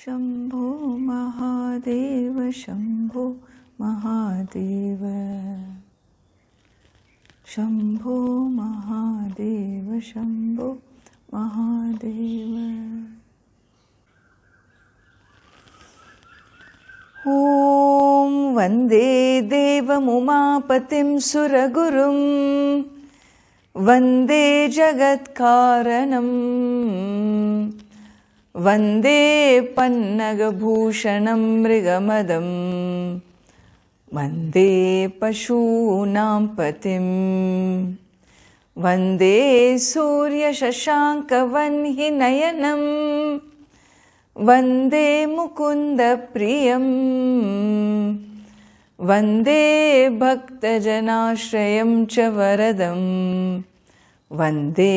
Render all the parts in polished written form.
शम्भो महादेव शम्भो महादेव शम्भो महादेव शम्भो महादेव ॐ वन्दे देवमुमापतिं सुरगुरुं वन्दे जगत्कारणं वन्दे पन्नगभूषणं मृगमदं वन्दे पशूनां पतिं वन्दे सूर्यशशाङ्कवह्निनयनं वन्दे मुकुन्दप्रियं वन्दे भक्तजनाश्रयं च वरदं वन्दे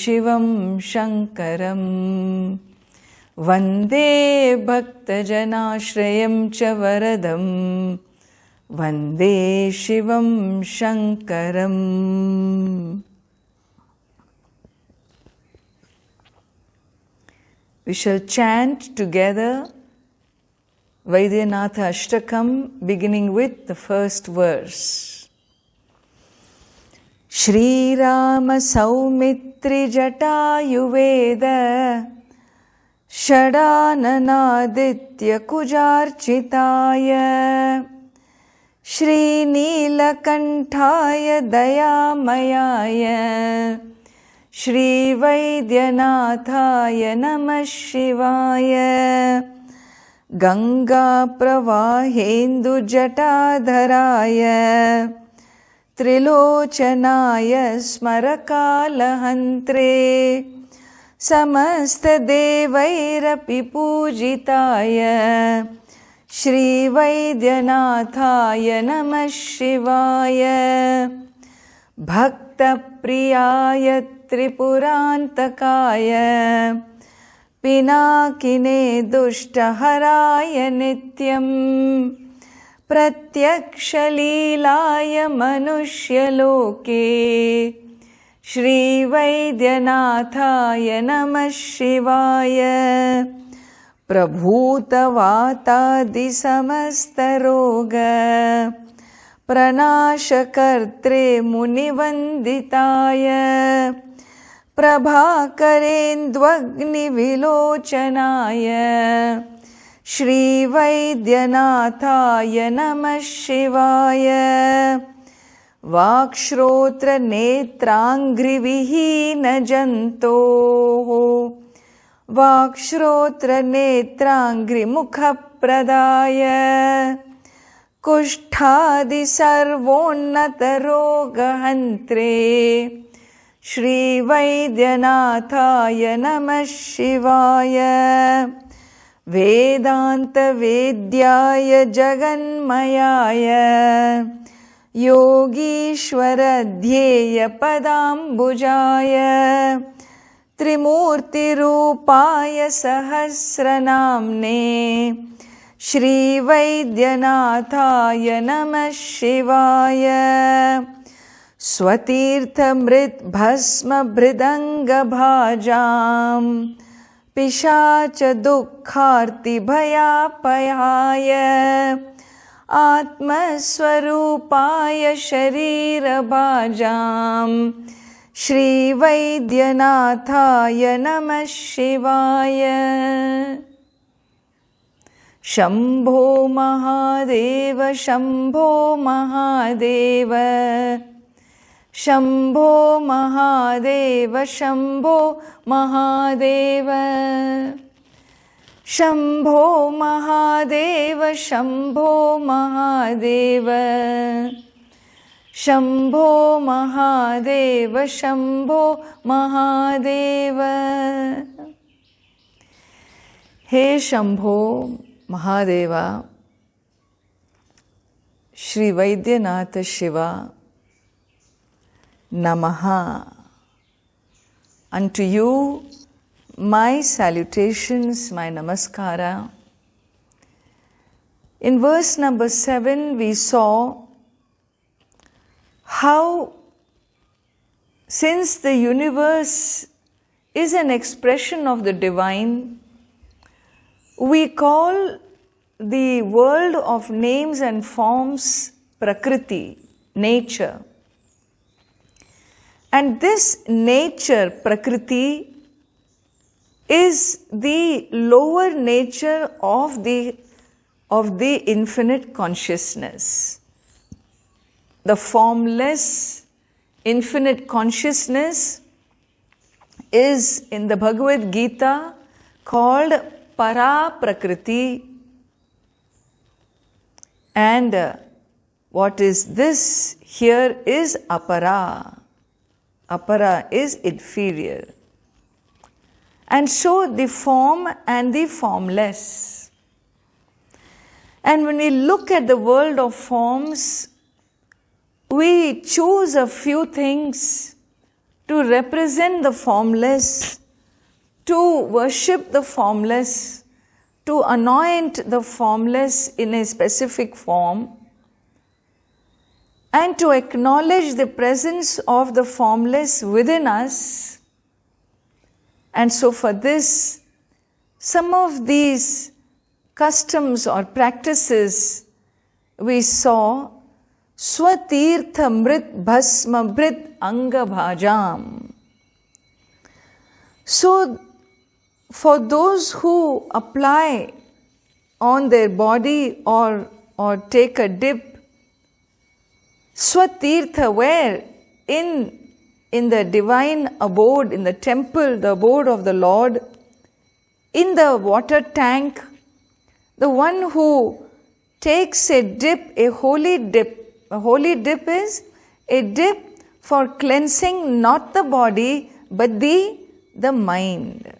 शिवं शङ्करं वन्दे भक्तजनाश्रयं च वरदं वन्दे शिवं शङ्करम्. We shall chant together Vaidyanatha Ashtakam, beginning with the first verse. Shri Rama Saumitri Jatayuveda Shadananaditya Kujarchitaya Shri Neelakantaya Dayamayaya Shri Vaidyanatha Namah Shivaya Ganga Pravahendu Jatadharaya Trilochanaya Smarakalahantre Samasta Devairapi Pujitaya Shri Vaidyanatha Namah Shivaya Bhakta Priyaya Tripurantakaya Pinakine Dushtaharaya Nityam Pratyakshalilaya Manushya Shri Vaidyanatha Namah Shivaya Prabhutavata Samastaroga Pranashakartre Munivanditaya Prabhakarendvagni Vilochanaya Shri Vaidyanatha Namah Shivaya Vakshrotra Netrangri Vihina Janto Vakshrotra Netrangri Mukha Pradaya Kushtadi Sarvonnata Rogahantre Shri Vaidyanatha Namah Shivaya Vedanta Vedyaya Jaganmayaya Yogishwara Dhyeya Padambujaya Trimurti Rupaya Sahasranamne Shri Vaidyanatha Namah Shivaya Swatirtha Mrit Bhasma Bridanga Bhajam Pishacha Dukkharti Bhayapayaya Atma Swarupaya Sharira Bhajam Shri Vaidyanatha Namah Shivaya Shambho Mahadeva Shambho Mahadeva Shambho Mahadeva Shambho Mahadeva Shambho Mahadeva Shambho Mahadeva Shambho Mahadeva Shambho Mahadeva. He Shambho Mahadeva, Shri Vaidyanatha Shiva, Namaha. Unto you, my salutations, my namaskara. In verse number 7, we saw how, since the universe is an expression of the divine, We call the world of names and forms Prakriti, nature. And this nature, Prakriti, is the lower nature of the infinite consciousness. The formless infinite consciousness is in the Bhagavad Gita called Para Prakriti. And what is this here is Apara. Apara is inferior. And so the form and the formless. And when we look at the world of forms, we choose a few things to represent the formless, to worship the formless, to anoint the formless in a specific form, and to acknowledge the presence of the formless within us. And so for this, some of these customs or practices we saw, Swatirtha Mrit Bhasma Brit Anga Bhajam. So for those who apply on their body or take a dip, Swatirtha, where? In the divine abode, in the temple, the abode of the Lord, in the water tank, the one who takes a dip, a holy dip. A holy dip is a dip for cleansing not the body but the mind.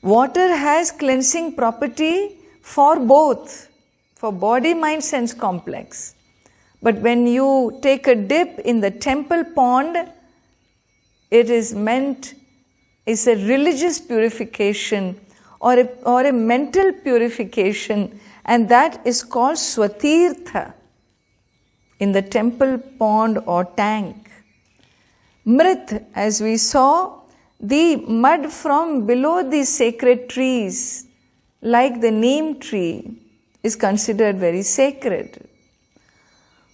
Water has cleansing property for both, for body, mind, sense complex. But when you take a dip in the temple pond, it is meant, it's a religious purification or a mental purification, and that is called Swatirtha in the temple pond or tank. Mrit, as we saw, the mud from below the sacred trees, like the neem tree, is considered very sacred.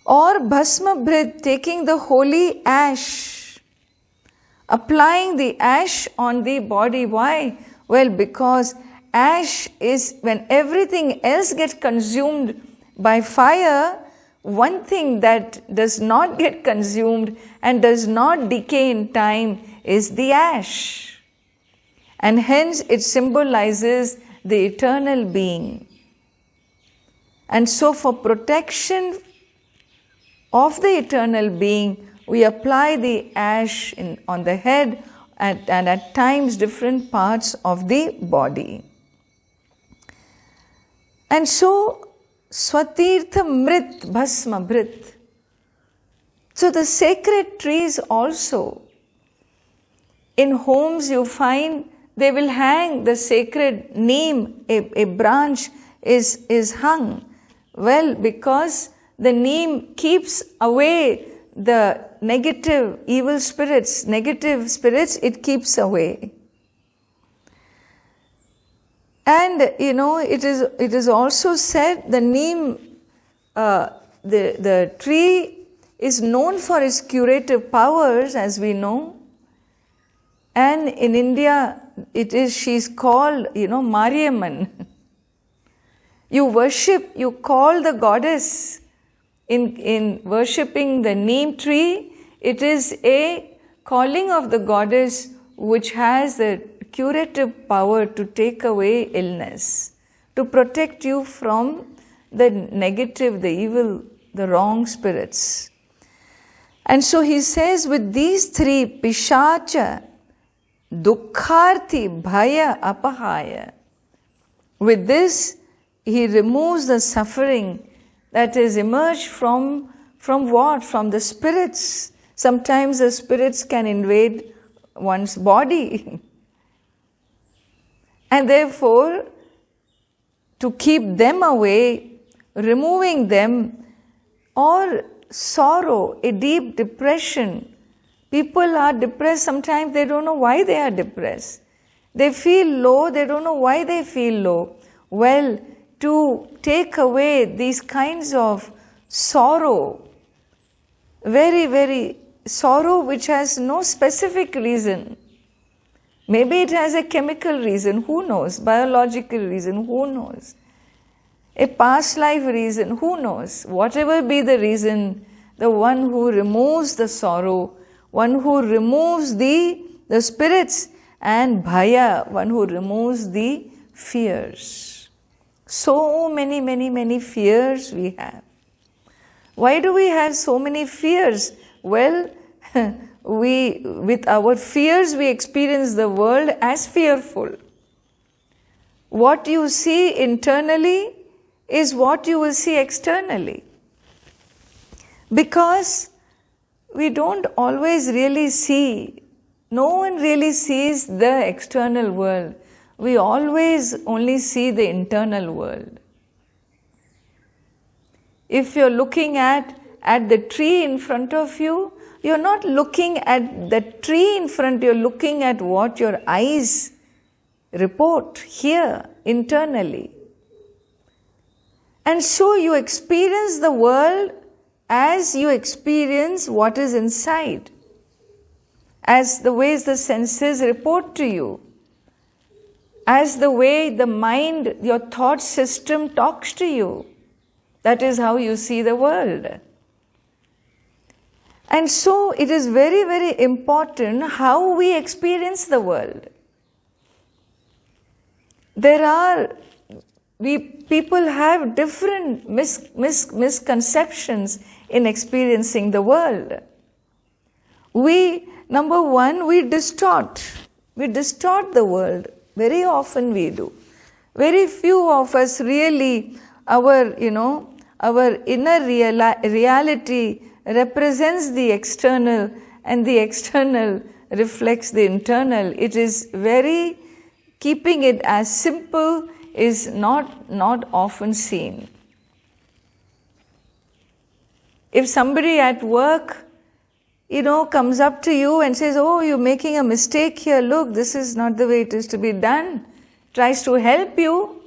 Or Bhasma Bhrit, taking the holy ash, applying the ash on the body. Why? Well, because ash is, when everything else gets consumed by fire, one thing that does not get consumed and does not decay in time is the ash. And hence it symbolizes the eternal being. And so for protection of the eternal being, we apply the ash on the head and at times different parts of the body. And so, Swatirtha Mrit Bhasma Bhrit. So the sacred trees also, in homes you find they will hang the sacred neem, a branch is hung. Well, because the neem keeps away the negative, evil spirits, it keeps away. And it is also said the neem, the tree is known for its curative powers, as we know. And in India, she's called, Mariamman. You worship, you call the goddess. In worshipping the neem tree, it is a calling of the goddess which has the curative power to take away illness, to protect you from the negative, the evil, the wrong spirits. And so he says, with these three, Pishacha, Dukkharthi, Bhaya, Apahaya, with this, he removes the suffering that is emerged from what? From the spirits. Sometimes the spirits can invade one's body. And therefore, to keep them away, removing them, or sorrow, a deep depression. People are depressed, sometimes they don't know why they are depressed. They feel low, they don't know why they feel low. Well, to take away these kinds of sorrow, very, very sorrow which has no specific reason. Maybe it has a chemical reason, who knows? Biological reason, who knows? A past life reason, who knows? Whatever be the reason, the one who removes the sorrow, one who removes the spirits, and bhaya, one who removes the fears. So many fears we have. Why do we have so many fears? Well, with our fears we experience the world as fearful. What you see internally is what you will see externally. Because we don't always really see, no one really sees the external world. We always only see the internal world. If you're looking at the tree in front of you, you're not looking at the tree in front, you're looking at what your eyes report here internally. And so you experience the world as you experience what is inside, as the ways the senses report to you, as the way the mind, your thought system talks to you. That is how you see the world. And so it is very, very important how we experience the world. People have different misconceptions in experiencing the world. Number one, we distort the world. Very often we do. Very few of us really, our inner reality represents the external, and the external reflects the internal. It is very, keeping it as simple is not often seen. If somebody at work, comes up to you and says, "Oh, you're making a mistake here, look, this is not the way it is to be done," tries to help you,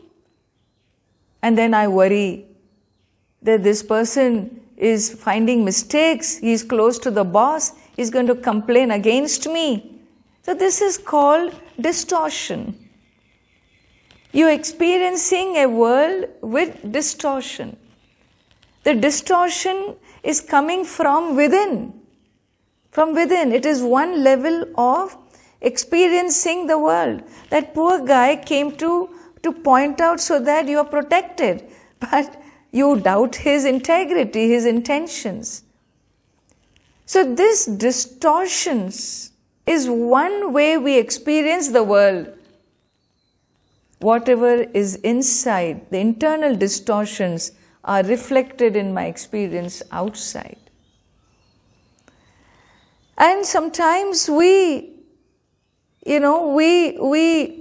and then I worry that this person is finding mistakes, he's close to the boss, he's going to complain against me. So this is called distortion. You're experiencing a world with distortion. The distortion is coming from within. From within. It is one level of experiencing the world. That poor guy came to point out so that you are protected. But you doubt his integrity, his intentions. So this distortions is one way we experience the world. Whatever is inside, the internal distortions are reflected in my experience outside. And sometimes we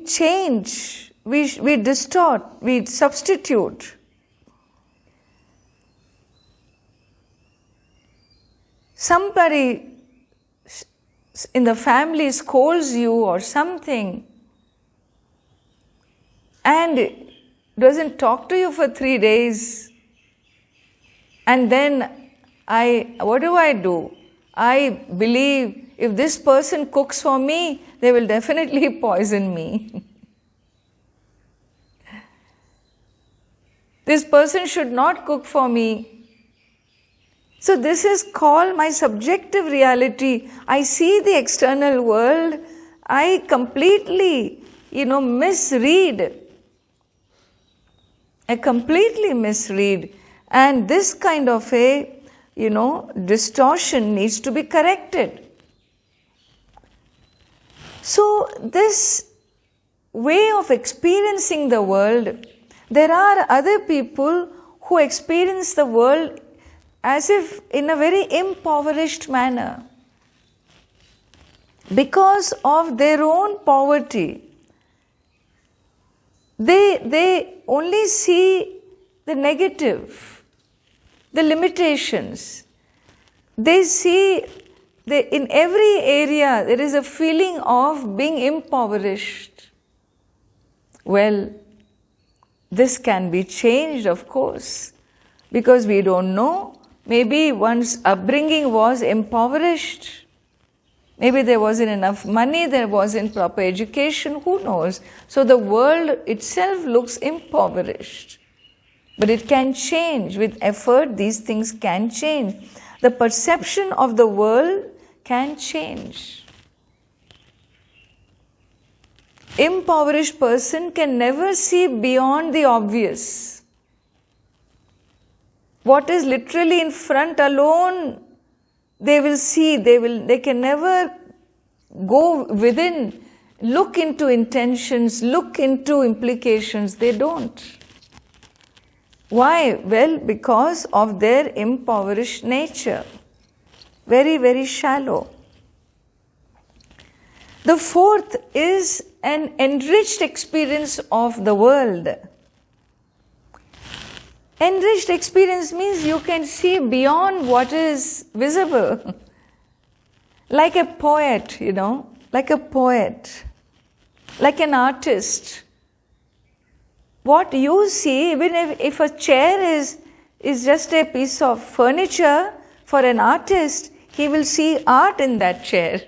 change, we distort, we substitute. Somebody in the family scolds you or something and doesn't talk to you for 3 days. And then what do? I believe if this person cooks for me, they will definitely poison me. This person should not cook for me. So this is called my subjective reality. I see the external world. I completely, misread. I completely misread. And this kind of a, distortion needs to be corrected. So this way of experiencing the world, there are other people who experience the world as if in a very impoverished manner. Because of their own poverty, they only see the negative, the limitations. They see in every area there is a feeling of being impoverished. Well, this can be changed, of course, because we don't know. Maybe one's upbringing was impoverished. Maybe there wasn't enough money, there wasn't proper education, who knows? So the world itself looks impoverished. But it can change. With effort, these things can change. The perception of the world can change. Impoverished person can never see beyond the obvious. What is literally in front alone, they will see, they can never go within, look into intentions, look into implications. They don't. Why? Well, because of their impoverished nature. Very, very shallow. The fourth is an enriched experience of the world. Enriched experience means you can see beyond what is visible. Like a poet, like a poet, like an artist. What you see, even if a chair is just a piece of furniture, for an artist, he will see art in that chair.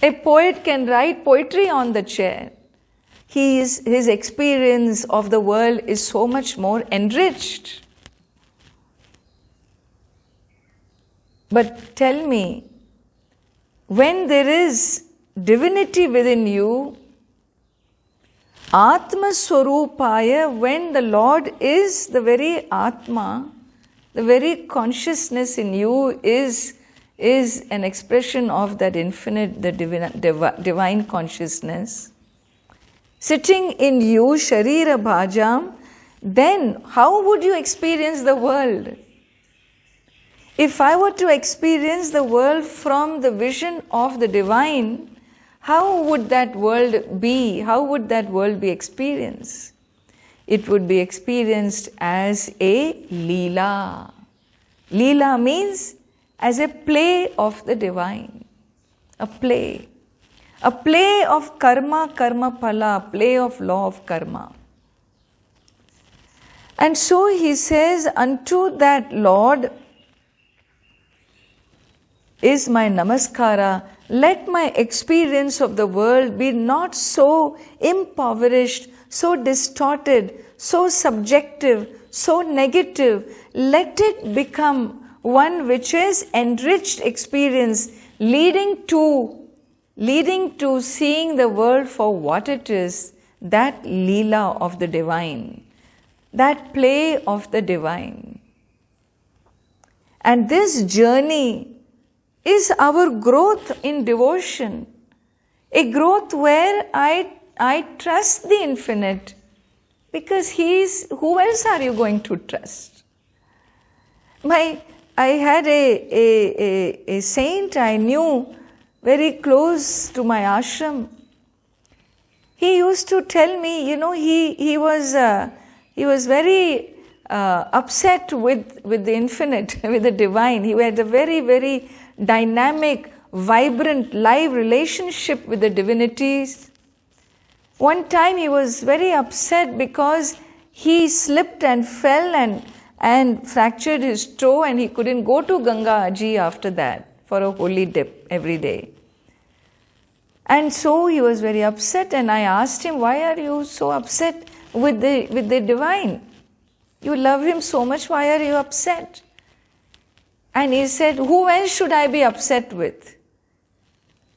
A poet can write poetry on the chair. His experience of the world is so much more enriched. But tell me, when there is divinity within you, Atma Swarupaya, when the Lord is the very Atma, the very consciousness in you is an expression of that infinite, the divine consciousness, sitting in you, Sharira Bhajam, then how would you experience the world? If I were to experience the world from the vision of the divine, how would that world be? How would that world be experienced? It would be experienced as a Leela. Leela means as a play of the divine. A play. A play of karma, karma phala, play of law of karma. And so he says, unto that Lord is my namaskara. Let my experience of the world be not so impoverished, so distorted, so subjective, so negative. Let it become one which is enriched experience, leading to seeing the world for what it is, that Leela of the divine, that play of the divine. And this journey is our growth in devotion, a growth where I trust the infinite, because who else are you going to trust? I had a saint I knew very close to my ashram. He used to tell me, he was very upset with the infinite, with the divine. He had a very, very dynamic, vibrant, live relationship with the divinities. One time he was very upset because he slipped and fell and fractured his toe, and he couldn't go to Ganga Ji after that for a holy dip every day. And so he was very upset, and I asked him, why are you so upset with the divine? You love him so much, why are you upset? And he said, who else should I be upset with?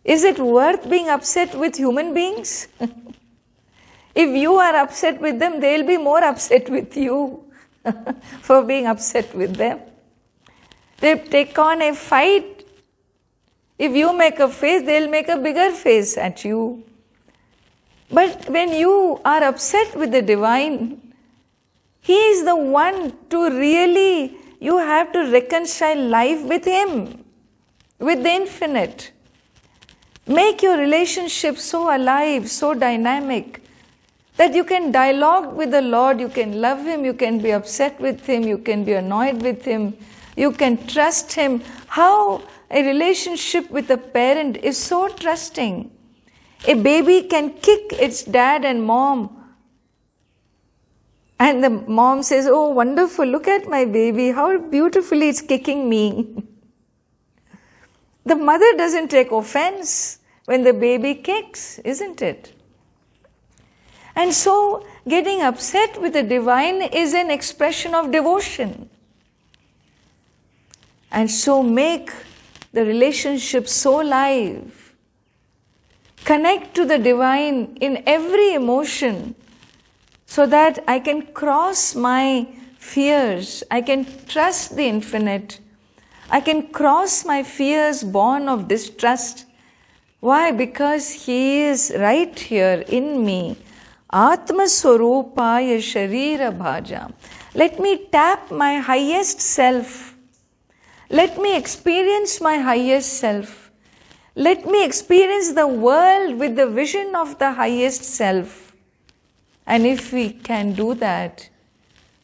Is it worth being upset with human beings? If you are upset with them, they'll be more upset with you for being upset with them. They take on a fight. If you make a face, they'll make a bigger face at you. But when you are upset with the divine, he is the one to really, you have to reconcile life with him, with the infinite. Make your relationship so alive, so dynamic, that you can dialogue with the Lord, you can love him, you can be upset with him, you can be annoyed with him, you can trust him. How a relationship with a parent is so trusting. A baby can kick its dad and mom. And the mom says, "Oh, wonderful, look at my baby, how beautifully it's kicking me." The mother doesn't take offense when the baby kicks, isn't it? And so, getting upset with the divine is an expression of devotion. And so, make the relationship so live. Connect to the divine in every emotion so that I can cross my fears. I can trust the infinite. I can cross my fears born of distrust. Why? Because He is right here in me. Atma Swarupaya Sharira Bhaja. Let me tap my highest self. Let me experience my highest self. Let me experience the world with the vision of the highest self. And if we can do that,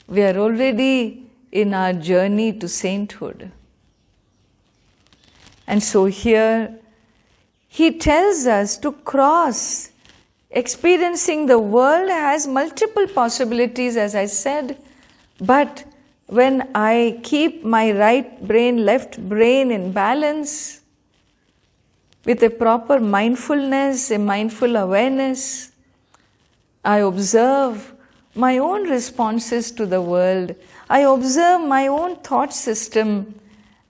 we are already in our journey to sainthood. And so here, He tells us to cross. Experiencing the world has multiple possibilities, as I said, but when I keep my right brain, left brain in balance, with a proper mindfulness, a mindful awareness, I observe my own responses to the world. I observe my own thought system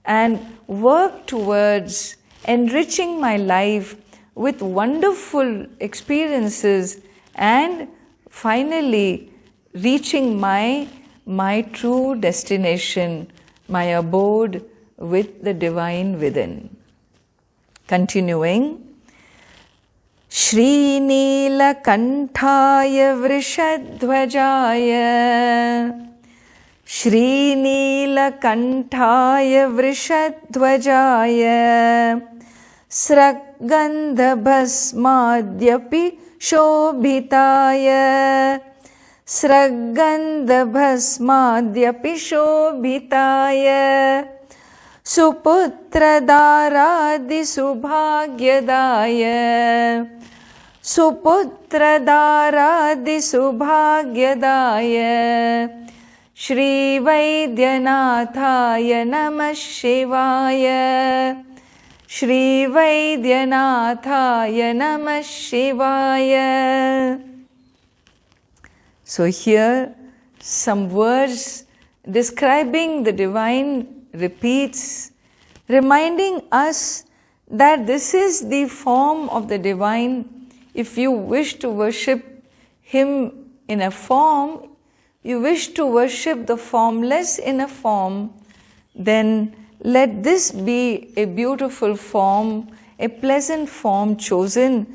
and work towards enriching my life with wonderful experiences and finally reaching my true destination, my abode with the divine within. Continuing, Shri Neelakantaya Vrishadhvajaya Shri Neelakantaya Vrishadhvajaya Sraggandhabhasmadyapi Shobhitaya Sraggandhabhasmadyapi Shobhitaya Suputradharadi Subhagyadaya Suputradharadi Subhagyadaya Shri Vaidyanatha Namah Shivaya Shri Vaidyanatha Namah Shivaya. So here some words describing the divine repeats, reminding us that this is the form of the divine. If you wish to worship Him in a form, you wish to worship the formless in a form, then let this be a beautiful form, a pleasant form chosen.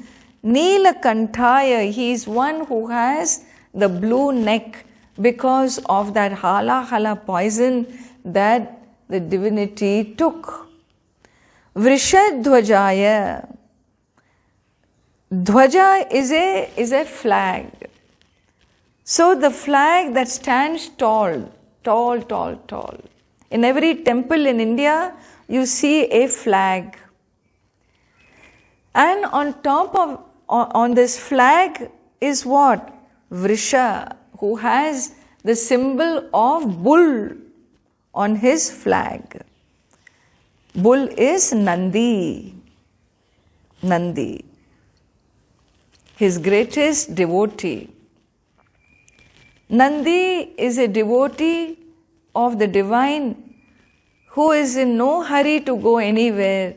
Neelakantaya, He is one who has the blue neck because of that hala poison that the divinity took. Vrishadhvajaya. Dhvaja is a flag. So the flag that stands tall. In every temple in India, you see a flag. And on this flag is what? Vrisha, who has the symbol of bull on his flag. Bull is Nandi. His greatest devotee. Nandi is a devotee of the divine who is in no hurry to go anywhere.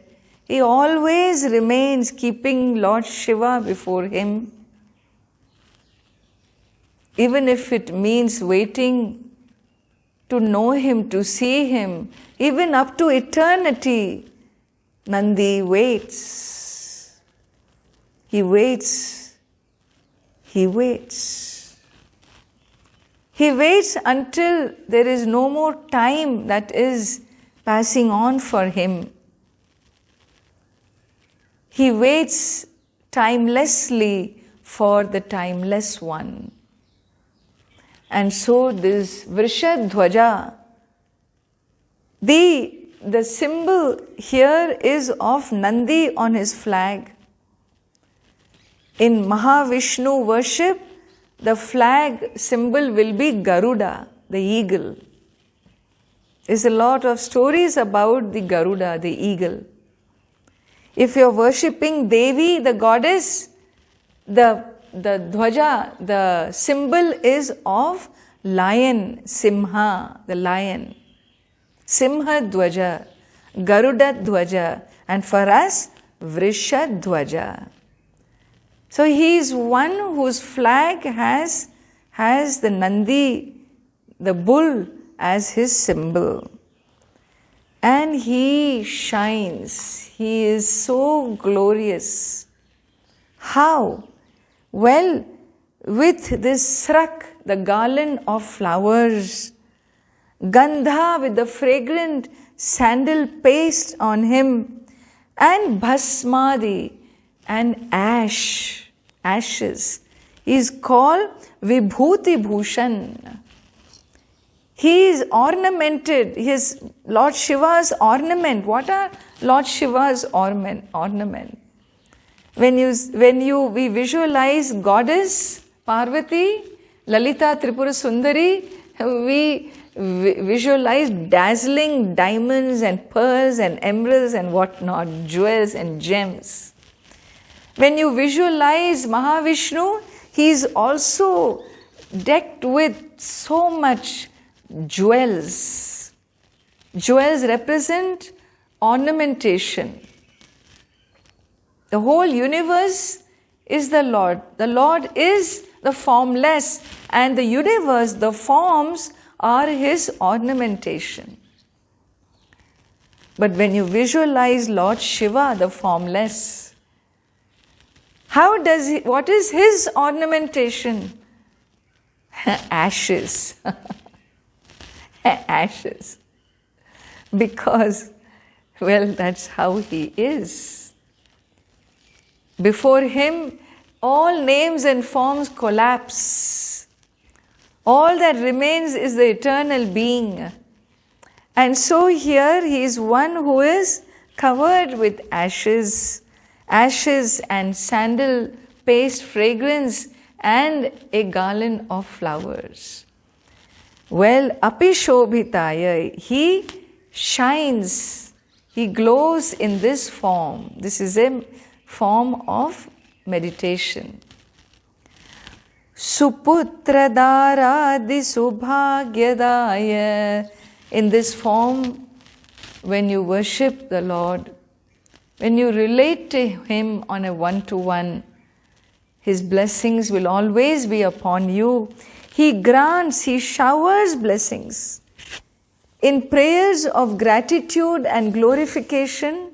He always remains keeping Lord Shiva before him. Even if it means waiting to know him, to see him, even up to eternity, Nandi waits. He waits. He waits. He waits until there is no more time that is passing on for him. He waits timelessly for the timeless one. And so this Vrishadhvaja, the symbol here is of Nandi on his flag. In Mahavishnu worship, the flag symbol will be Garuda, the eagle. There's a lot of stories about the Garuda, the eagle. If you're worshipping Devi, the goddess, the dhwaja, the symbol is of lion, Simha, the lion. Simha dhwaja, Garuda dhwaja, and for us, Vrisha dhwaja. So he is one whose flag has the Nandi, the bull, as his symbol. And he shines. He is so glorious. How? Well, with this srak, the garland of flowers, gandha with the fragrant sandal paste on him, and bhasmadi and ashes. He is called Vibhuti Bhushan. He is ornamented. He is Lord Shiva's ornament. What are Lord Shiva's ornament? We visualize Goddess Parvati, Lalita Tripura Sundari, we visualize dazzling diamonds and pearls and emeralds and whatnot, jewels and gems. When you visualize Mahavishnu, he is also decked with so much jewels. Jewels represent ornamentation. The whole universe is the Lord. The Lord is the formless, and the universe, the forms, are his ornamentation. But when you visualize Lord Shiva, the formless, what is his ornamentation? Ashes. Ashes. Because, well, that's how he is. Before him, all names and forms collapse. All that remains is the eternal being. And so here he is one who is covered with ashes and sandal paste fragrance and a garland of flowers. Well, Apishobhitaya, he shines, he glows in this form. This is a form of meditation. Suputradharadi subhagyadaya. In this form, when you worship the Lord, when you relate to him on a one-to-one, his blessings will always be upon you. He grants, he showers blessings. In prayers of gratitude and glorification,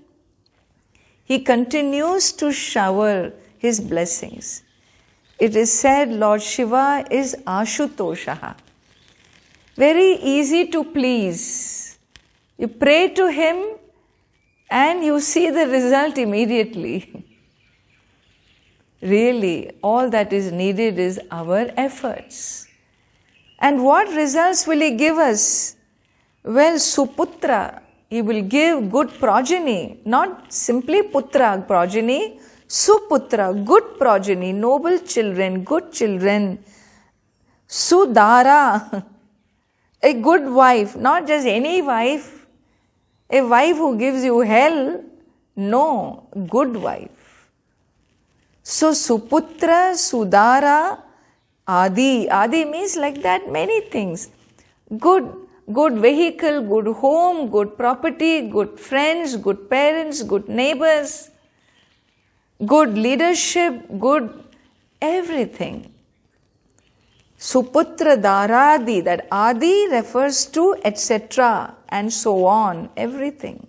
he continues to shower his blessings. It is said Lord Shiva is Ashutoshaha. Very easy to please. You pray to him and you see the result immediately. Really, all that is needed is our efforts. And what results will he give us? Well, Suputra, he will give good progeny, not simply Putra, progeny, Suputra, good progeny, noble children, good children. Sudara, a good wife, not just any wife, a wife who gives you hell, no, good wife. So Suputra, Sudara, Adi. Adi means like that many things. Good vehicle, good home, good property, good friends, good parents, good neighbors, good leadership, good everything. Suputra Dharadi, that Adi refers to etc. and so on, everything.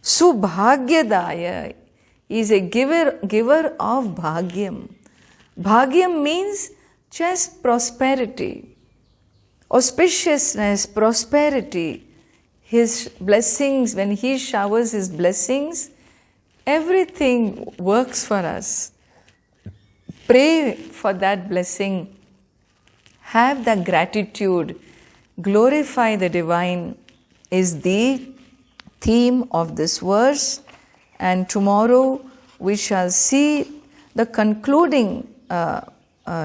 Subhagyadaya is a giver of bhagyam. Bhagyam means just prosperity, auspiciousness, prosperity. His blessings, when he showers his blessings, everything works for us. Pray for that blessing. Have the gratitude. Glorify the divine is the theme of this verse. And tomorrow we shall see the concluding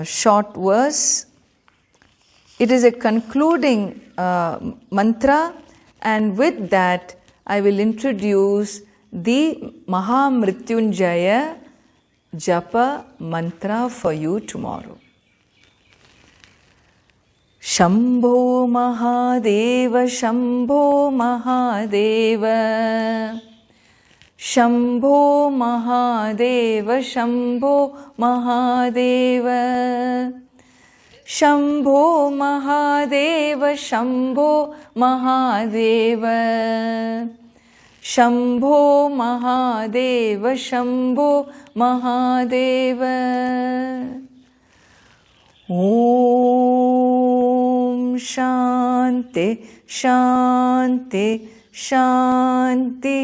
short verse. It is a concluding mantra, and with that I will introduce the Mahamrityunjaya Japa mantra for you tomorrow. Shambho Mahadeva, Shambho Mahadeva, Shambho Mahadeva, Shambho Mahadeva, Shambho Mahadeva, Shambho Mahadeva, Shambho Mahadeva, Shambho Mahadeva. Om Shanti Shanti Shanti.